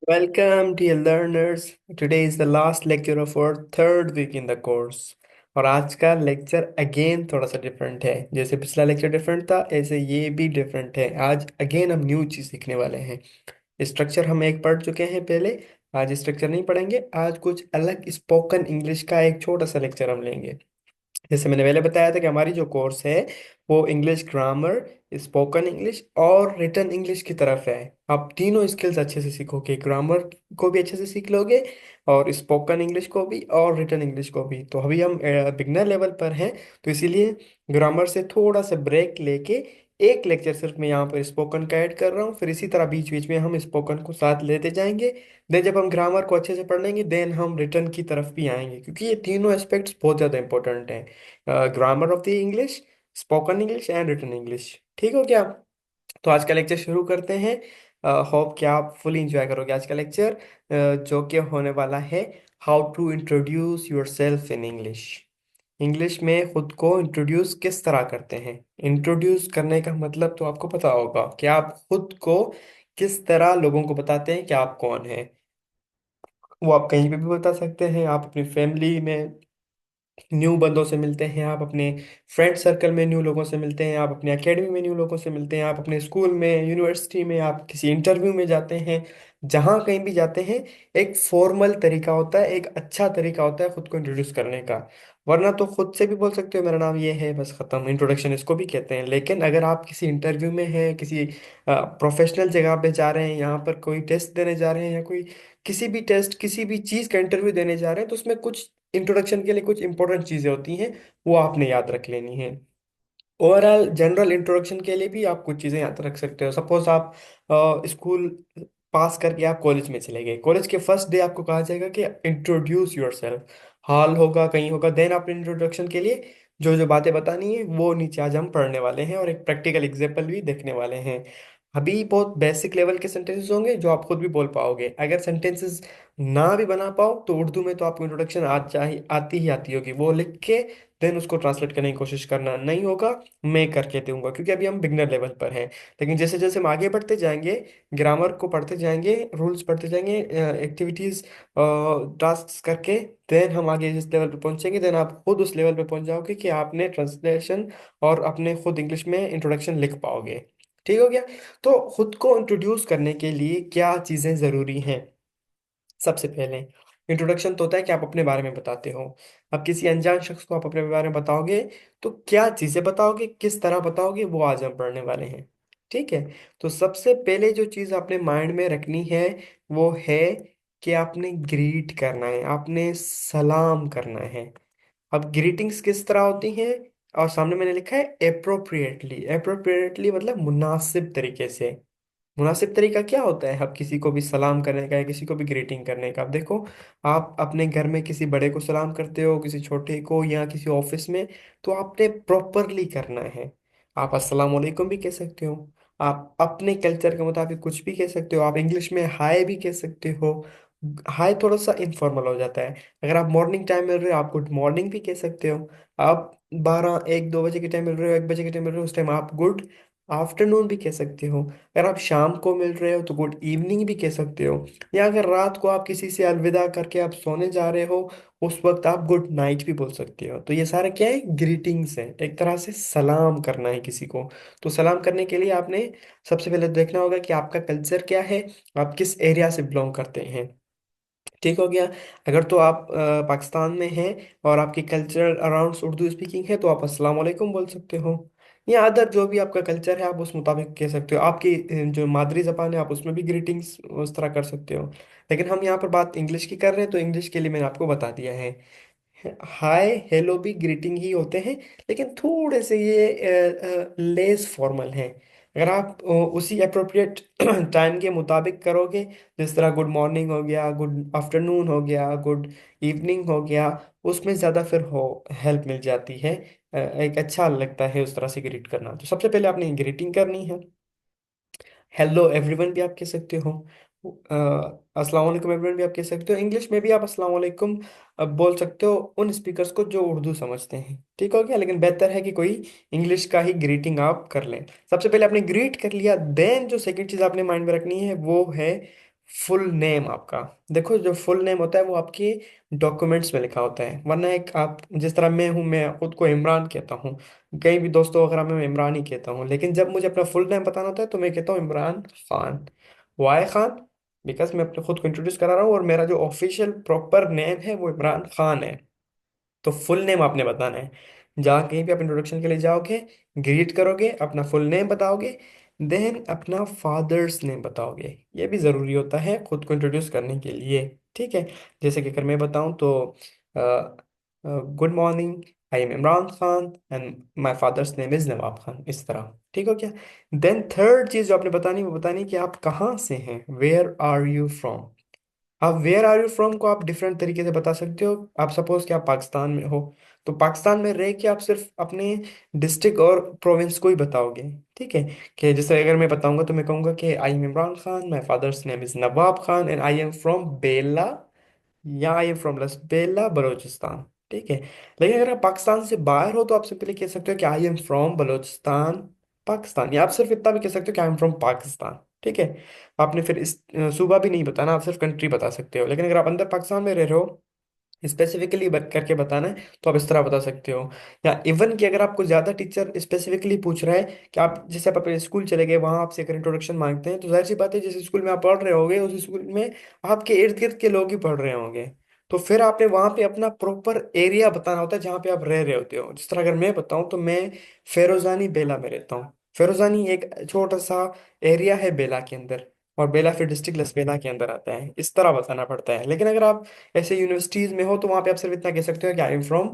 Welcome, dear learners. Today is the last lecture of our third week in the course. और आज का lecture again थोड़ा सा different है। जैसे पिछला लेक्चर डिफरेंट था, ऐसे ये भी डिफरेंट है। आज अगेन हम न्यू चीज़ सीखने वाले हैं। स्ट्रक्चर हम एक पढ़ चुके हैं पहले। आज स्ट्रक्चर नहीं पढ़ेंगे, आज कुछ अलग स्पोकन इंग्लिश का एक छोटा सा लेक्चर हम लेंगे। जैसे मैंने पहले बताया था कि हमारी जो कोर्स है वो इंग्लिश ग्रामर, स्पोकन इंग्लिश और रिटन इंग्लिश की तरफ है। आप तीनों स्किल्स अच्छे से सीखोगे, ग्रामर को भी अच्छे से सीख लोगे और स्पोकन इंग्लिश को भी और रिटन इंग्लिश को भी। तो अभी हम बिगनर लेवल पर हैं, तो इसीलिए ग्रामर से थोड़ा सा ब्रेक लेके एक लेक्चर सिर्फ मैं यहाँ पर स्पोकन का ऐड कर रहा हूँ। फिर इसी तरह बीच बीच में हम स्पोकन को साथ लेते जाएंगे। देन जब हम ग्रामर को अच्छे से पढ़ लेंगे, देन हम रिटन की तरफ भी आएंगे, क्योंकि ये तीनों एस्पेक्ट्स बहुत ज़्यादा इंपॉर्टेंट हैं। Grammar of the English, spoken English and written English. ठीक हो क्या? तो आज का लेक्चर शुरू करते हैं। होप कि आप फुली इंजॉय करोगे आज का लेक्चर, जो कि होने वाला है how to introduce yourself in English. English में खुद को इंट्रोड्यूस किस तरह करते हैं। इंट्रोड्यूस करने का मतलब तो आपको पता होगा कि आप खुद को किस तरह लोगों को बताते हैं कि आप कौन हैं। वो आप कहीं पे भी बता सकते हैं। आप अपनी फैमिली में न्यू बंदों से मिलते हैं, आप अपने फ्रेंड सर्कल में न्यू लोगों से मिलते हैं, आप अपने एकेडमी में न्यू लोगों से मिलते हैं, आप अपने स्कूल में, यूनिवर्सिटी में, आप किसी इंटरव्यू में जाते हैं। जहाँ कहीं भी जाते हैं, एक फॉर्मल तरीका होता है, एक अच्छा तरीका होता है खुद को इंट्रोड्यूस करने का। वरना तो खुद से भी बोल सकते हो मेरा नाम ये है, बस खत्म, इंट्रोडक्शन इसको भी कहते हैं। लेकिन अगर आप किसी इंटरव्यू में हैं, किसी प्रोफेशनल जगह पे जा रहे हैं, यहाँ पर कोई टेस्ट देने जा रहे हैं, या कोई किसी भी टेस्ट, किसी भी चीज़ का इंटरव्यू देने जा रहे हैं, तो उसमें कुछ इंट्रोडक्शन के लिए कुछ इंपॉर्टेंट चीज़ें होती हैं, वो आपने याद रख लेनी है। ओवरऑल जनरल इंट्रोडक्शन के लिए भी आप कुछ चीज़ें याद रख सकते हो। सपोज आप स्कूल पास करके आप कॉलेज में चले गए, कॉलेज के फर्स्ट डे आपको कहा जाएगा कि इंट्रोड्यूस योर सेल्फ। हॉल होगा, कहीं होगा, देन आपने इंट्रोडक्शन के लिए जो जो बातें बतानी है वो नीचे आज हम पढ़ने वाले हैं, और एक प्रैक्टिकल एग्जाम्पल भी देखने वाले हैं। अभी बहुत बेसिक लेवल के सेंटेंसेस होंगे जो आप खुद भी बोल पाओगे। अगर सेंटेंसेस ना भी बना पाओ तो उर्दू में तो आपको इंट्रोडक्शन आती ही आती होगी, वो लिख के देन उसको ट्रांसलेट करने की कोशिश करना। नहीं होगा, मैं करके दूंगा, क्योंकि अभी हम बिगनर लेवल पर हैं। लेकिन जैसे जैसे हम आगे बढ़ते जाएंगे, ग्रामर को पढ़ते जाएंगे, रूल्स पढ़ते जाएंगे, एक्टिविटीज, टास्क करके, देन हम आगे जिस लेवल पे पहुंचेंगे, देन आप खुद उस लेवल पे पहुंच जाओगे कि आपने ट्रांसलेशन और अपने खुद इंग्लिश में इंट्रोडक्शन लिख पाओगे। ठीक हो गया? तो खुद को इंट्रोड्यूस करने के लिए क्या चीज़ें ज़रूरी हैं? सबसे पहले इंट्रोडक्शन तो होता है कि आप अपने बारे में बताते हो। अब किसी अनजान शख्स को आप अपने बारे में बताओगे, तो क्या चीज़ें बताओगे, किस तरह बताओगे, वो आज हम पढ़ने वाले हैं। ठीक है? तो सबसे पहले जो चीज़ आपने माइंड में रखनी है वो है कि आपने ग्रीट करना है, आपने सलाम करना है। अब ग्रीटिंग्स किस तरह होती हैं? और सामने मैंने लिखा है अप्रोप्रिएटली। अप्रोप्रिएटली मतलब मुनासिब तरीके से। मुनासिब तरीका क्या होता है? अब किसी को भी सलाम करने का या किसी को भी ग्रीटिंग करने का। अब देखो, आप अपने घर में किसी बड़े को सलाम करते हो, किसी छोटे को, या किसी ऑफिस में, तो आपने प्रॉपरली करना है। आप अस्सलाम वालेकुम भी कह सकते हो, आप अपने कल्चर के मुताबिक कुछ भी कह सकते हो, आप इंग्लिश में हाय भी कह सकते हो। हाय थोड़ा सा इनफॉर्मल हो जाता है। अगर आप मॉर्निंग टाइम मिल रहे हो, आप गुड मॉर्निंग भी कह सकते हो। आप 12, 1, 2 बजे के टाइम मिल रहे हो, 1 बजे के टाइम मिल रहे हो, उस टाइम आप गुड आफ्टरनून भी कह सकते हो। अगर आप शाम को मिल रहे हो तो गुड इवनिंग भी कह सकते हो। या अगर रात को आप किसी से अलविदा करके आप सोने जा रहे हो, उस वक्त आप गुड नाइट भी बोल सकते हो। तो ये सारा क्या है? ग्रीटिंग्स है, एक तरह से सलाम करना है किसी को। तो सलाम करने के लिए आपने सबसे पहले देखना होगा कि आपका कल्चर क्या है, आप किस एरिया से बिलोंग करते हैं। ठीक हो गया? अगर तो आप पाकिस्तान में हैं और आपकी कल्चरल अराउंड उर्दू स्पीकिंग है, तो आप अस्सलाम वालेकुम बोल सकते हो। या अदर जो भी आपका कल्चर है आप उस मुताबिक कह सकते हो। आपकी जो मादरी जबान है आप उसमें भी ग्रीटिंग्स उस तरह कर सकते हो। लेकिन हम यहाँ पर बात इंग्लिश की कर रहे हैं, तो इंग्लिश के लिए मैंने आपको बता दिया है। हाय हेलो भी ग्रीटिंग ही होते हैं, लेकिन थोड़े से ये लेस फॉर्मल हैं। अगर आप उसी अप्रोप्रिएट टाइम के मुताबिक करोगे, जिस तरह गुड मॉर्निंग हो गया, गुड आफ्टरनून हो गया, गुड इवनिंग हो गया, उसमें ज़्यादा फिर हो हेल्प मिल जाती है। एक अच्छा लगता है उस तरह से ग्रीट करना। तो सबसे पहले आपने ग्रीटिंग करनी है। हेलो एवरीवन भी आप कह सकते हो, अस्सलाम वालेकुम एवरीवन भी आप कह सकते हो। इंग्लिश में भी आप अस्सलाम वालेकुम बोल सकते हो उन स्पीकर्स को जो उर्दू समझते हैं। ठीक हो गया? लेकिन बेहतर है कि कोई इंग्लिश का ही ग्रीटिंग आप कर लें। सबसे पहले आपने ग्रीट कर लिया, देन जो सेकंड चीज़ आपने माइंड में रखनी है वो है फुल नेम आपका, देखो जो फुल नेम होता है वो आपके डॉक्यूमेंट्स में लिखा होता है, वरना एक आप जिस तरह मैं हूँ, मैं खुद को इमरान कहता हूँ, कई भी दोस्तों वगैरह में मैं इमरान ही कहता हूँ, लेकिन जब मुझे अपना फुल नेम बताना होता है तो मैं कहता हूँ इमरान खान। वाई खान? बिकॉज मैं अपने खुद को इंट्रोड्यूस करा रहा हूँ और मेरा जो ऑफिशियल प्रॉपर नेम है वो इमरान खान है। तो फुल नेम आपने बताना है, जहाँ कहीं भी आप इंट्रोडक्शन के लिए जाओगे, ग्रीट करोगे, अपना फुल नेम बताओगे, देन अपना फादर्स नेम बताओगे। ये भी ज़रूरी होता है खुद को इंट्रोड्यूस करने के लिए, ठीक है। जैसे कि अगर मैं बताऊं तो good morning, I am Imran Khan and my father's name is Nawab Khan, इस तरह। ठीक हो क्या? देन थर्ड चीज़ जो आपने बतानी वो बतानी कि आप कहाँ से हैं, वेयर आर यू फ्रॉम। आप वेयर आर यू फ्रॉम को आप डिफरेंट तरीके से बता सकते हो। आप सपोज कि आप पाकिस्तान में हो, तो पाकिस्तान में रह के आप सिर्फ अपने डिस्ट्रिक्ट और प्रोविंस को ही बताओगे, ठीक है। कि जैसे अगर मैं बताऊंगा तो मैं कहूंगा कि I am Imran Khan, my father's name is Nawab Khan and I am from Bela, या I am from Lasbela Balochistan, ठीक है। लेकिन अगर आप पाकिस्तान से बाहर हो तो आप सिंपली कह सकते हो कि I am from Balochistan Pakistan, या आप सिर्फ इतना भी कह सकते हो कि आई एम फ्रॉम पाकिस्तान, ठीक है। आपने फिर इस सूबा भी नहीं बताना, आप सिर्फ कंट्री बता सकते हो। लेकिन अगर आप अंदर पाकिस्तान में रह रहे हो, स्पेसिफिकली करके बताना है, तो आप इस तरह बता सकते हो। या इवन कि अगर आपको ज़्यादा टीचर स्पेसिफिकली पूछ रहा है कि आप जैसे आप अपने स्कूल चले गए, वहाँ आपसे अगर इंट्रोडक्शन मांगते हैं, तो जाहिर सी बात है जिस स्कूल में आप पढ़ रहे होगे उस स्कूल में आपके इर्द गिर्द के लोग ही पढ़ रहे होंगे। तो फिर आपने वहाँ पे अपना प्रॉपर एरिया बताना होता है जहाँ पे आप रह रहे होते हो। जिस तरह अगर मैं बताऊँ तो मैं फेरोजानी बेला में रहता हूँ। फेरोजानी एक छोटा सा एरिया है बेला के अंदर, और बेला फिर डिस्ट्रिक्ट लसबेला के अंदर आता है, इस तरह बताना पड़ता है। लेकिन अगर आप ऐसे यूनिवर्सिटीज में हो तो वहां पे आप सिर्फ इतना कह सकते हो कि I am from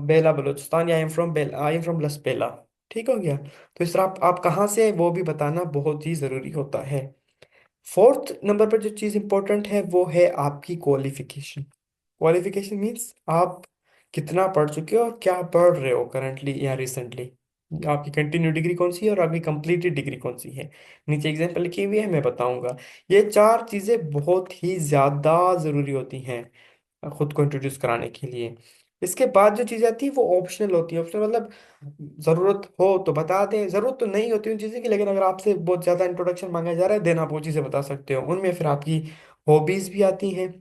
Bela Balochistan, या I am from Bela, I am from Lasbela. ठीक हो गया? तो इस तरह आप कहाँ से हैं वो भी बताना बहुत ही ज़रूरी होता है। फोर्थ नंबर पर जो चीज़ इंपॉर्टेंट है वो है आपकी क्वालिफिकेशन। क्वालिफिकेशन मीन्स आप कितना पढ़ चुके हो और क्या पढ़ रहे हो करंटली या रिसेंटली। आपकी कंटिन्यू डिग्री कौन सी है और आपकी कंप्लीटेड डिग्री कौन सी है। नीचे एग्जाम्पल लिखी हुई है, मैं बताऊंगा। ये चार चीज़ें बहुत ही ज़्यादा ज़रूरी होती हैं खुद को इंट्रोड्यूस कराने के लिए। इसके बाद जो चीज़ें आती है वो ऑप्शनल होती है। ऑप्शनल मतलब ज़रूरत हो तो बता दें, ज़रूरत तो नहीं होती उन चीज़ें की, लेकिन अगर आपसे बहुत ज़्यादा इंट्रोडक्शन मांगा जा रहा है देन आप वो चीज़ें बता सकते हो। उनमें फिर आपकी हॉबीज़ भी आती हैं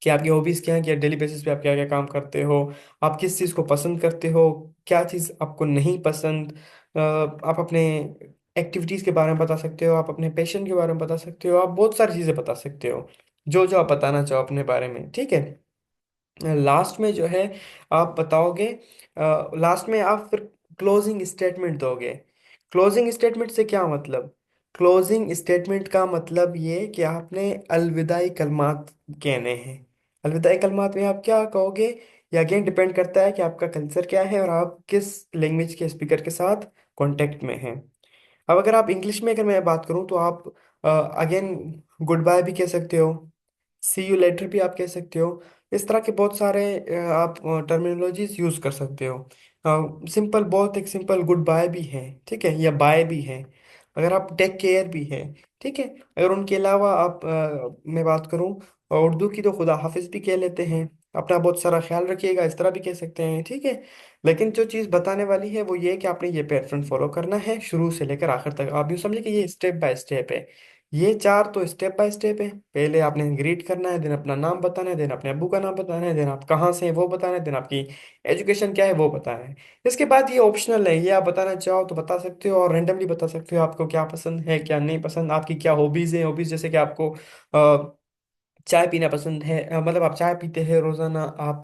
कि आपकी हॉबीज़ क्या है, कि डेली बेसिस पे आप क्या क्या काम करते हो, आप किस चीज़ को पसंद करते हो, क्या चीज़ आपको नहीं पसंद। आप अपने एक्टिविटीज़ के बारे में बता सकते हो, आप अपने पैशन के बारे में बता सकते हो, आप बहुत सारी चीज़ें बता सकते हो जो जो आप बताना चाहो अपने बारे में, ठीक है। लास्ट में जो है आप बताओगे, लास्ट में आप फिर क्लोजिंग स्टेटमेंट दोगे। क्लोजिंग स्टेटमेंट से क्या मतलब? क्लोजिंग स्टेटमेंट का मतलब ये कि आपने अलविदाई कलमात कहने हैं। अलविदाई कलमात में आप क्या कहोगे, ये अगेन डिपेंड करता है कि आपका कल्चर क्या है और आप किस लैंग्वेज के स्पीकर के साथ कांटेक्ट में हैं। अब अगर आप इंग्लिश में अगर मैं बात करूं तो आप अगेन गुड बाय भी कह सकते हो, सी यू लेटर भी आप कह सकते हो। इस तरह के बहुत सारे आप टर्मिनोलॉजीज यूज कर सकते हो। सिंपल, बहुत एक सिंपल गुड बाय भी है, ठीक है, या बाय भी है। अगर आप टेक केयर भी है, ठीक है। अगर उनके अलावा आप मैं बात करूं उर्दू की, तो खुदा हाफिज भी कह लेते हैं। अपना बहुत सारा ख्याल रखिएगा, इस तरह भी कह सकते हैं, ठीक है। लेकिन जो चीज़ बताने वाली है वो ये है कि आपने ये पैटर्न फॉलो करना है शुरू से लेकर आखिर तक। आप यूँ समझिए कि ये स्टेप बाय स्टेप है। ये चार तो स्टेप बाय स्टेप है। पहले आपने ग्रीट करना है, देन अपना नाम बताना है, देन अपने अब्बू का नाम बताना है, देन आप कहाँ से हैं वो बताना है, देन आपकी एजुकेशन क्या है वो बताना है। इसके बाद ये ऑप्शनल है, ये आप बताना चाहो तो बता सकते हो और रेंडमली बता सकते हो आपको क्या पसंद है क्या नहीं पसंद, आपकी क्या हॉबीज है। हॉबीज जैसे कि आपको चाय पीना पसंद है, मतलब आप चाय पीते हैं रोजाना, आप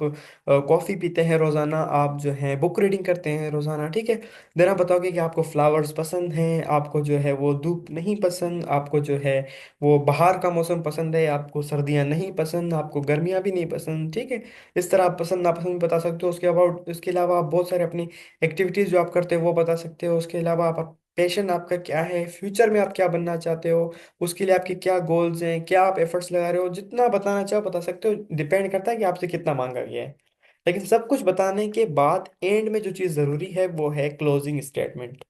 कॉफी पीते हैं रोजाना, आप जो है बुक रीडिंग करते हैं रोजाना, ठीक है। देन आप बताओगे कि आपको फ्लावर्स पसंद हैं, आपको जो है वो धूप नहीं पसंद, आपको जो है वो बाहर का मौसम पसंद है, आपको सर्दियाँ नहीं पसंद, आपको गर्मियाँ भी नहीं पसंद, ठीक है। इस तरह आप पसंद नापसंद बता सकते हो। उसके अबाउट, उसके अलावा आप बहुत सारे अपनी एक्टिविटीज़ जो आप करते हो वो बता सकते हो। उसके अलावा आप पैशन आपका क्या है, फ्यूचर में आप क्या बनना चाहते हो, उसके लिए आपके क्या गोल्स हैं, क्या आप एफर्ट्स लगा रहे हो, जितना बताना चाहो बता सकते हो। डिपेंड करता है कि आपसे कितना मांगा गया है। लेकिन सब कुछ बताने के बाद एंड में जो चीज़ ज़रूरी है वो है क्लोजिंग स्टेटमेंट।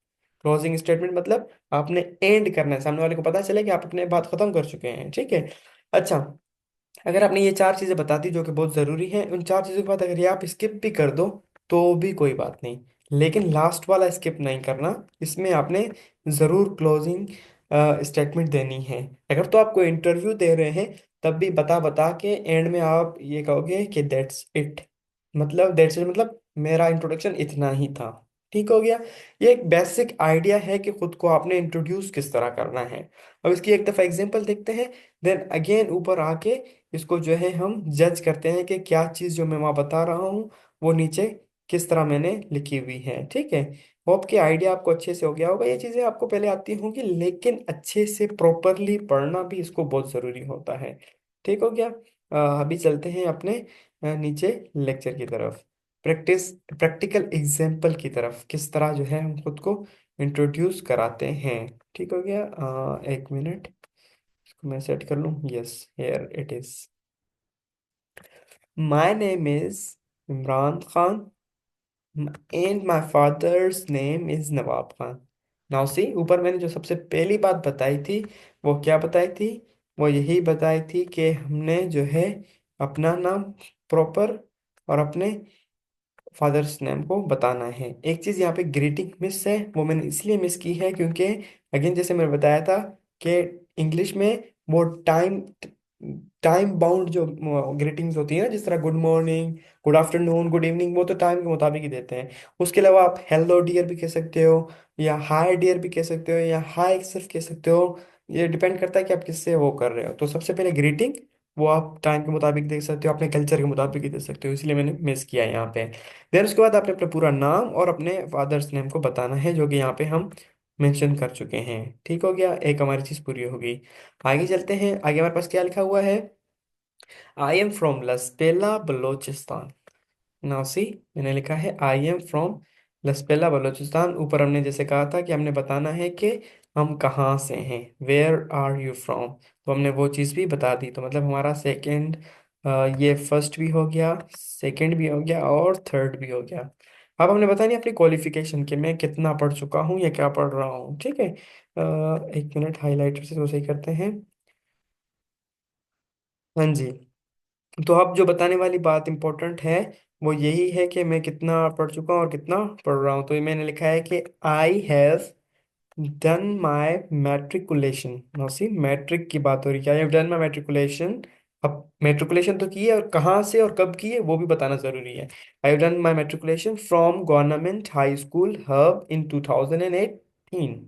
क्लोजिंग स्टेटमेंट मतलब आपने एंड करना है, सामने वाले को पता चले कि आप अपने बात खत्म कर चुके हैं, ठीक है। अच्छा, अगर आपने ये चार चीज़ें बता दी जो कि बहुत ज़रूरी हैं, उन चार चीज़ों के बाद अगर ये आप स्किप भी कर दो तो भी कोई बात नहीं, लेकिन लास्ट वाला स्किप नहीं करना। इसमें आपने ज़रूर क्लोजिंग स्टेटमेंट देनी है। अगर तो आपको इंटरव्यू दे रहे हैं तब भी बता बता के एंड में आप ये कहोगे कि दैट्स इट, मतलब दैट्स इट मतलब मेरा इंट्रोडक्शन इतना ही था। ठीक हो गया। ये एक बेसिक आइडिया है कि खुद को आपने इंट्रोड्यूस किस तरह करना है। अब इसकी एक दफ़ा एग्जांपल देखते हैं, देन अगेन ऊपर आके इसको जो है हम जज करते हैं कि क्या चीज़ जो मैं वहाँ बता रहा हूँ वो नीचे किस तरह मैंने लिखी हुई है। ठीक है। होप कि आइडिया आपको अच्छे से हो गया होगा। ये चीज़ें आपको पहले आती होंगी लेकिन अच्छे से प्रॉपरली पढ़ना भी इसको बहुत ज़रूरी होता है। ठीक हो गया। अभी चलते हैं अपने नीचे लेक्चर की तरफ, प्रैक्टिकल एग्जाम्पल की तरफ, किस तरह जो है हम खुद को इंट्रोड्यूस कराते हैं। ठीक हो गया। एक मिनट, इसको मैं सेट कर लूँ। Yes, here it is. My name is Imran Khan and my father's name is Nawab Khan. Now see, ऊपर मैंने जो सबसे पहली बात बताई थी वो क्या बताई थी? वो यही बताई थी कि हमने जो है अपना नाम प्रॉपर और अपने फादर्स नेम को बताना है। एक चीज़ यहाँ पे ग्रीटिंग मिस है, वो मैंने इसलिए मिस की है क्योंकि अगेन जैसे मैंने बताया था कि इंग्लिश में वो टाइम टाइम बाउंड जो ग्रीटिंग्स होती है ना, जिस तरह good morning, good afternoon, good evening, वो तो टाइम के मुताबिक ही देते हैं। उसके अलावा आप हेलो डियर भी कह सकते हो, या हाय डियर भी कह सकते हो, या हाय सिर्फ कह सकते हो। ये डिपेंड करता है कि आप किससे वो कर रहे हो। तो सबसे पहले ग्रीटिंग वो आप टाइम के मुताबिक दे सकते हो, अपने कल्चर के मुताबिक ही दे सकते हो, इसलिए मैंने मिस किया यहाँ पे। देन उसके बाद आपने अपना पूरा नाम और अपने फादर्स नेम को बताना है, जो कि यहाँ पे हम मेंशन कर चुके हैं। ठीक हो गया, एक हमारी चीज़ पूरी हो गई। आगे चलते हैं। आगे हमारे पास क्या लिखा हुआ है? I am from Lasbela Balochistan. Now see, मैंने लिखा है I am from Lasbela Balochistan. ऊपर हमने जैसे कहा था कि हमने बताना है कि हम कहाँ से हैं, वेयर आर यू फ्रॉम। तो हमने वो चीज़ भी बता दी। तो मतलब हमारा सेकंड, ये फर्स्ट भी हो गया, सेकंड भी हो गया और थर्ड भी हो गया। अब हमने बताया नहीं अपनी क्वालिफिकेशन कि मैं कितना पढ़ चुका हूँ या क्या पढ़ रहा हूँ। ठीक है। एक मिनट, हाईलाइटर से तो सही करते हैं। हाँ जी। तो अब जो बताने वाली बात इंपॉर्टेंट है वो यही है कि मैं कितना पढ़ चुका हूँ और कितना पढ़ रहा हूँ। तो ये मैंने लिखा है कि I have done my matriculation. No see, matric की बात हो रही है। I have done my matriculation. अब मैट्रिकुलेशन तो की है, और कहाँ से और कब की है वो भी बताना जरूरी है। I have done my matriculation from government high school hub इन 2018।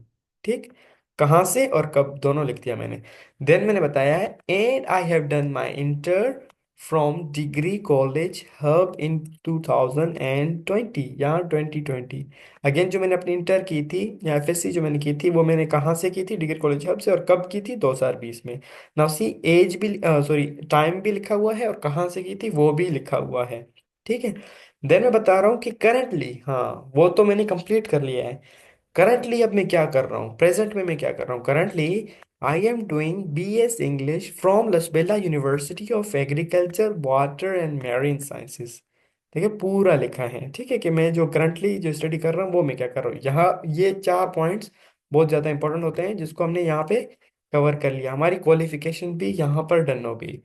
ठीक, कहाँ से और कब दोनों लिख दिया मैंने। देन मैंने बताया है and I have done my inter from degree college hub इन 2020 या 2020। अगेन जो मैंने अपनी इंटर की थी या एफएससी जो मैंने की थी वो मैंने कहाँ से की थी? डिग्री कॉलेज हब से। और कब की थी? 2020 में। नाउ सी, एज भी सॉरी टाइम भी लिखा हुआ है और कहाँ से की थी वो भी लिखा हुआ है। ठीक है। देन मैं बता रहा हूँ कि करंटली, हाँ वो तो मैंने कंप्लीट कर लिया है। करंटली अब मैं क्या कर रहा हूँ, प्रेजेंट में मैं क्या कर रहा हूँ? Currently I am doing BS English from Lasbela university of agriculture water and marine sciences. ठीक है, पूरा लिखा है। ठीक है, कि मैं जो करंटली जो स्टडी कर रहा हूँ वो मैं क्या कर रहा हूँ यहाँ। ये चार पॉइंट्स बहुत ज़्यादा इंपॉर्टेंट होते हैं जिसको हमने यहाँ पे कवर कर लिया। हमारी क्वालिफिकेशन भी यहाँ पर डन हो गई।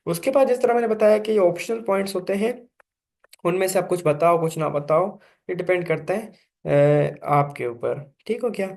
उसके बाद जिस तरह मैंने बताया कि ये ऑप्शनल पॉइंट्स होते हैं, उनमें से आप कुछ बताओ कुछ ना बताओ, ये डिपेंड करता है आपके ऊपर। ठीक हो क्या?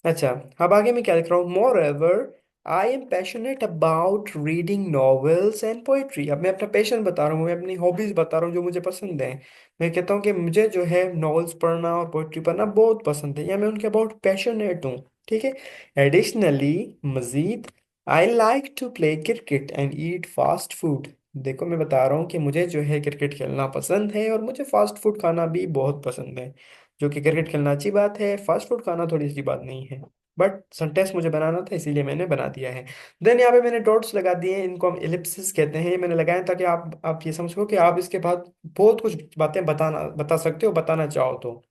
अच्छा, अब आगे मैं क्या लिख रहा हूँ? Moreover I am passionate about reading novels and poetry. अब मैं अपना पैशन बता रहा हूँ, मैं अपनी हॉबीज बता रहा हूँ जो मुझे पसंद है। मैं कहता हूँ कि मुझे जो है नॉवेल्स पढ़ना और पोइट्री पढ़ना बहुत पसंद है, या मैं उनके अबाउट पैशनेट हूँ। ठीक है। Additionally, Majid, I like to play cricket and eat fast food. देखो मैं बता रहा हूँ कि मुझे जो है क्रिकेट खेलना पसंद है और मुझे फास्ट फूड खाना भी बहुत पसंद है। जो कि क्रिकेट खेलना अच्छी बात है, फास्ट फूड खाना थोड़ी सी बात नहीं है। बट सेंटेंस मुझे बनाना था इसीलिए मैंने बना दिया है। देन यहाँ पे मैंने डॉट्स लगा दिए हैं, इनको हम एलिप्सिस कहते हैं। ये मैंने लगाया ताकि आप ये समझ सको कि आप इसके बाद बहुत कुछ बातें बता सकते हो, बताना चाहो तो।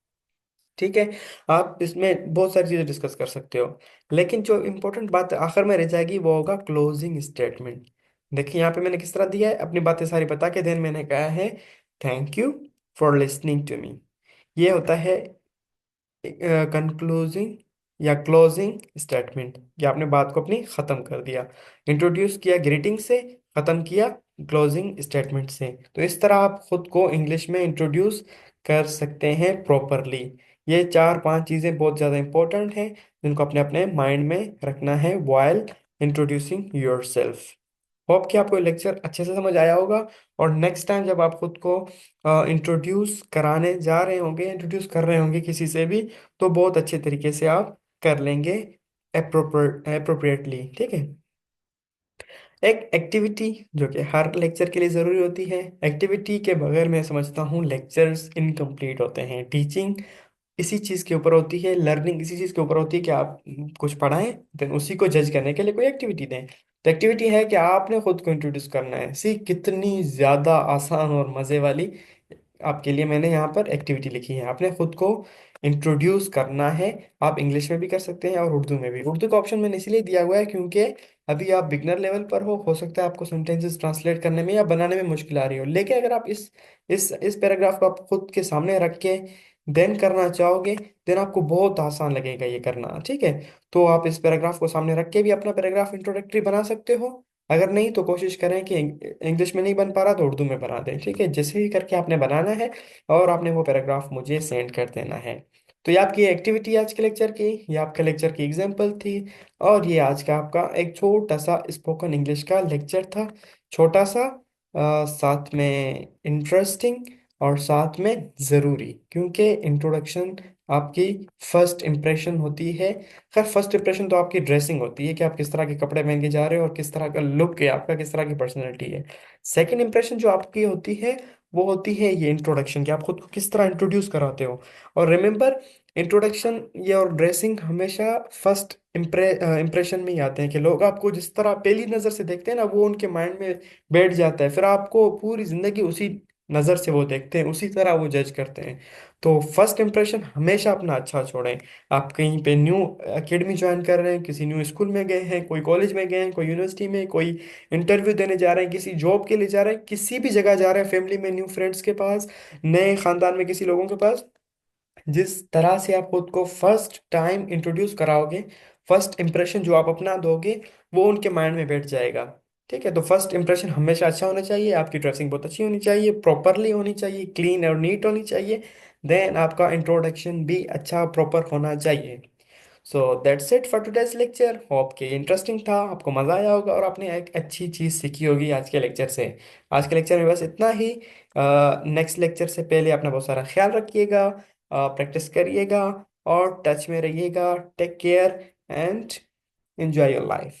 ठीक है। आप इसमें बहुत सारी चीज़ें डिस्कस कर सकते हो, लेकिन जो इंपॉर्टेंट बात आखिर में रह जाएगी वो होगा क्लोजिंग स्टेटमेंट। देखिए यहाँ पे मैंने किस तरह दिया है, अपनी बातें सारी बता के देन मैंने कहा है thank you for listening to me. ये होता है कंक्लूजिंग या क्लोजिंग स्टेटमेंट, कि आपने बात को अपनी ख़त्म कर दिया। इंट्रोड्यूस किया ग्रीटिंग से, ख़त्म किया क्लोजिंग स्टेटमेंट से। तो इस तरह आप खुद को इंग्लिश में इंट्रोड्यूस कर सकते हैं प्रॉपरली। ये चार पांच चीज़ें बहुत ज़्यादा इंपॉर्टेंट हैं जिनको अपने अपने माइंड में रखना है while introducing your self. Hope कि आपको लेक्चर अच्छे से समझ आया होगा। और नेक्स्ट टाइम जब आप खुद को इंट्रोड्यूस कराने जा रहे होंगे, इंट्रोड्यूस कर रहे होंगे किसी से भी, तो बहुत अच्छे तरीके से आप कर लेंगे, अप्रोप्रिएटली। ठीक है। एक एक्टिविटी जो कि हर लेक्चर के लिए ज़रूरी होती है। एक्टिविटी के बगैर मैं समझता हूँ लेक्चर्स इनकम्प्लीट होते हैं। टीचिंग इसी चीज़ के ऊपर होती है, लर्निंग इसी चीज़ के ऊपर होती है कि आप कुछ पढ़ाएं, देन उसी को जज करने के लिए कोई एक्टिविटी दें। तो एक्टिविटी है कि आपने खुद को इंट्रोड्यूस करना है। सी कितनी ज़्यादा आसान और मज़े वाली आपके लिए मैंने यहाँ पर एक्टिविटी लिखी है। आपने खुद को इंट्रोड्यूस करना है। आप इंग्लिश में भी कर सकते हैं और उर्दू में भी। उर्दू का ऑप्शन मैंने इसलिए दिया हुआ है क्योंकि अभी आप बिगनर लेवल पर हो सकता है आपको सेंटेंसेस ट्रांसलेट करने में या बनाने में मुश्किल आ रही हो। लेकिन अगर आप इस पैराग्राफ को आप खुद के सामने रख के देन करना चाहोगे, देन आपको बहुत आसान लगेगा ये करना। ठीक है। तो आप इस पैराग्राफ को सामने रख के भी अपना पैराग्राफ इंट्रोडक्टरी बना सकते हो। अगर नहीं तो कोशिश करें कि इंग्लिश में नहीं बन पा रहा तो उर्दू में बना दें। ठीक है। जैसे ही करके आपने बनाना है और आपने वो पैराग्राफ मुझे सेंड कर देना है। तो ये आपकी एक्टिविटी आज के लेक्चर की, ये आपके लेक्चर की एग्जाम्पल थी। और ये आज का आपका एक छोटा सा स्पोकन इंग्लिश का लेक्चर था। छोटा सा, साथ में इंटरेस्टिंग और साथ में ज़रूरी, क्योंकि इंट्रोडक्शन आपकी फर्स्ट इम्प्रेशन होती है। खैर फर्स्ट इम्प्रेशन तो आपकी ड्रेसिंग होती है कि आप किस तरह के कपड़े पहन के जा रहे हो और किस तरह का लुक है आपका, किस तरह की पर्सनैलिटी है। सेकंड इंप्रेशन जो आपकी होती है वो होती है ये इंट्रोडक्शन, कि आप खुद को किस तरह इंट्रोड्यूस कराते हो। और रिमेंबर, इंट्रोडक्शन ये और ड्रेसिंग हमेशा फर्स्ट इम्प्रेशन में ही आते हैं, कि लोग आपको जिस तरह पहली नज़र से देखते हैं ना, वो उनके माइंड में बैठ जाता है। फिर आपको पूरी जिंदगी उसी नज़र से वो देखते हैं, उसी तरह वो जज करते हैं। तो फर्स्ट इंप्रेशन हमेशा अपना अच्छा छोड़ें। आप कहीं पे न्यू एकेडमी ज्वाइन कर रहे हैं, किसी न्यू स्कूल में गए हैं, कोई कॉलेज में गए हैं, कोई यूनिवर्सिटी में, कोई इंटरव्यू देने जा रहे हैं, किसी जॉब के लिए जा रहे हैं, किसी भी जगह जा रहे हैं, फैमिली में न्यू फ्रेंड्स के पास, नए खानदान में किसी लोगों के पास, जिस तरह से आप खुद को फर्स्ट टाइम इंट्रोड्यूस कराओगे, फर्स्ट इंप्रेशन जो आप अपना दोगे, वो उनके माइंड में बैठ जाएगा। ठीक है। तो फर्स्ट इंप्रेशन हमेशा अच्छा होना चाहिए, आपकी ड्रेसिंग बहुत अच्छी होनी चाहिए, प्रॉपरली होनी चाहिए, क्लीन और नीट होनी चाहिए। देन आपका इंट्रोडक्शन भी अच्छा प्रॉपर होना चाहिए। So that's it for today's lecture. Hope कि इंटरेस्टिंग था, आपको मज़ा आया होगा और आपने एक अच्छी चीज़ सीखी होगी आज के लेक्चर से। आज के लेक्चर में बस इतना ही। नेक्स्ट लेक्चर से पहले अपना बहुत सारा ख्याल रखिएगा, प्रैक्टिस करिएगा और टच में रहिएगा। Take care and enjoy your life.